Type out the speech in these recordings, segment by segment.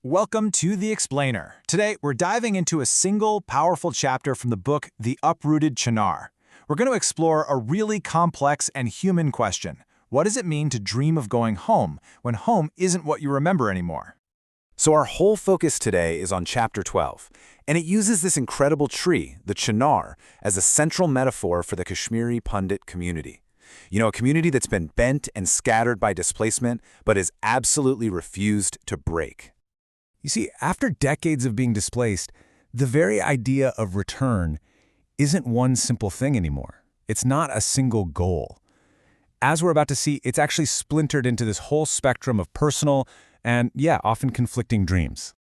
Welcome to The Explainer. Today, we're diving into a single, powerful chapter from the book The Uprooted Chinar. We're going to explore a really complex and human question. What does it mean to dream of going home when home isn't what you remember anymore? So our whole focus today is on Chapter 12, and it uses this incredible tree, the Chinar, as a central metaphor for the Kashmiri Pandit community. You know, a community that's been bent and scattered by displacement, but has absolutely refused to break. You see, after decades of being displaced, the very idea of return isn't one simple thing anymore. It's not a single goal. As we're about to see, it's actually splintered into this whole spectrum of personal and, often conflicting dreams.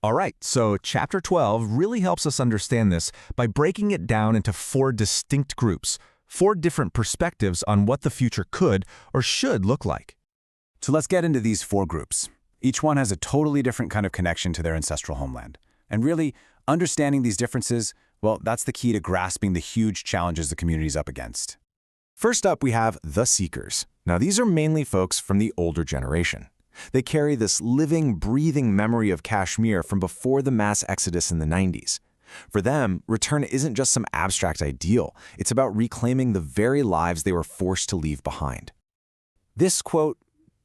All right, so Chapter 12 really helps us understand this by breaking it down into 4 distinct groups, 4 different perspectives on what the future could or should look like. So let's get into these 4 groups. Each one has a totally different kind of connection to their ancestral homeland. And really, understanding these differences, well, that's the key to grasping the huge challenges the community's up against. First up, we have the Seekers. Now, these are mainly folks from the older generation. They carry this living, breathing memory of Kashmir from before the mass exodus in the 90s. For them, return isn't just some abstract ideal. It's about reclaiming the very lives they were forced to leave behind. This quote,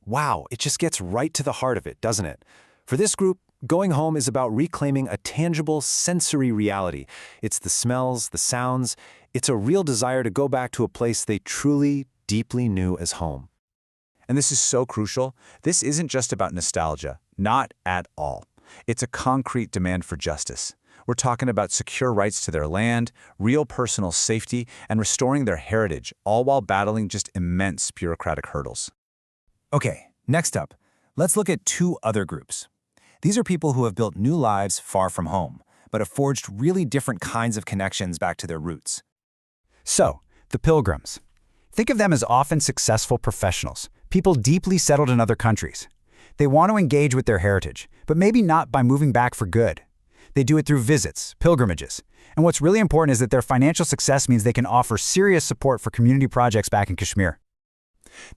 wow, it just gets right to the heart of it, doesn't it? For this group, going home is about reclaiming a tangible sensory reality. It's the smells, the sounds. It's a real desire to go back to a place they truly, deeply knew as home. And this is so crucial. This isn't just about nostalgia, not at all. It's a concrete demand for justice. We're talking about secure rights to their land, real personal safety, and restoring their heritage, all while battling just immense bureaucratic hurdles. Okay, next up, let's look at 2 other groups. These are people who have built new lives far from home, but have forged really different kinds of connections back to their roots. So, the Pilgrims. Think of them as often successful professionals, people deeply settled in other countries. They want to engage with their heritage, but maybe not by moving back for good. They do it through visits, pilgrimages. And what's really important is that their financial success means they can offer serious support for community projects back in Kashmir.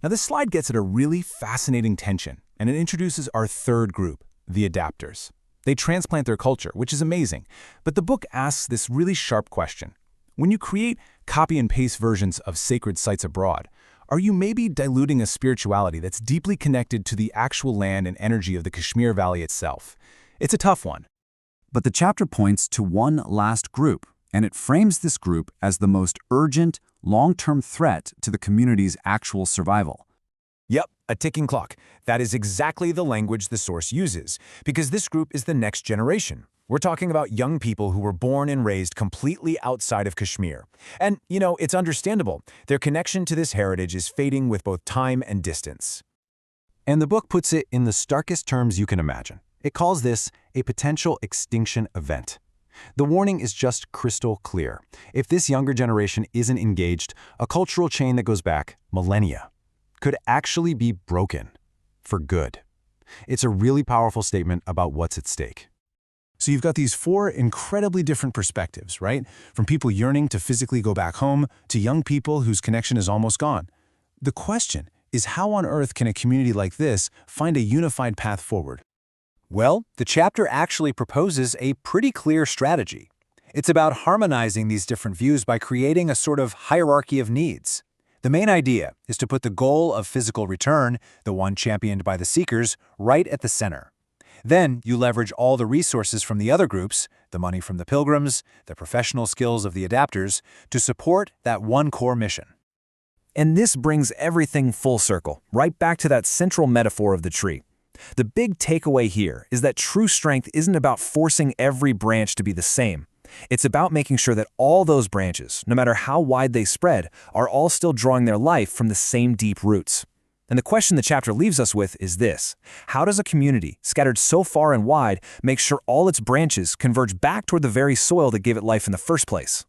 Now, this slide gets at a really fascinating tension, and it introduces our 3rd group, the Adapters. They transplant their culture, which is amazing, but the book asks this really sharp question. When you create copy and paste versions of sacred sites abroad, are you maybe diluting a spirituality that's deeply connected to the actual land and energy of the Kashmir Valley itself? It's a tough one. But the chapter points to one last group, and it frames this group as the most urgent, long-term threat to the community's actual survival. Yep, a ticking clock. That is exactly the language the source uses, because this group is the next generation. We're talking about young people who were born and raised completely outside of Kashmir. And, it's understandable. Their connection to this heritage is fading with both time and distance. And the book puts it in the starkest terms you can imagine. It calls this a potential extinction event. The warning is just crystal clear. If this younger generation isn't engaged, a cultural chain that goes back millennia could actually be broken for good. It's a really powerful statement about what's at stake. So you've got these 4 incredibly different perspectives, right? From people yearning to physically go back home to young people whose connection is almost gone. The question is, how on earth can a community like this find a unified path forward? Well, the chapter actually proposes a pretty clear strategy. It's about harmonizing these different views by creating a sort of hierarchy of needs. The main idea is to put the goal of physical return, the one championed by the Seekers, right at the center. Then you leverage all the resources from the other groups, the money from the Pilgrims, the professional skills of the Adapters, to support that one core mission. And this brings everything full circle, right back to that central metaphor of the tree. The big takeaway here is that true strength isn't about forcing every branch to be the same. It's about making sure that all those branches, no matter how wide they spread, are all still drawing their life from the same deep roots. And the question the chapter leaves us with is this: how does a community, scattered so far and wide, make sure all its branches converge back toward the very soil that gave it life in the first place?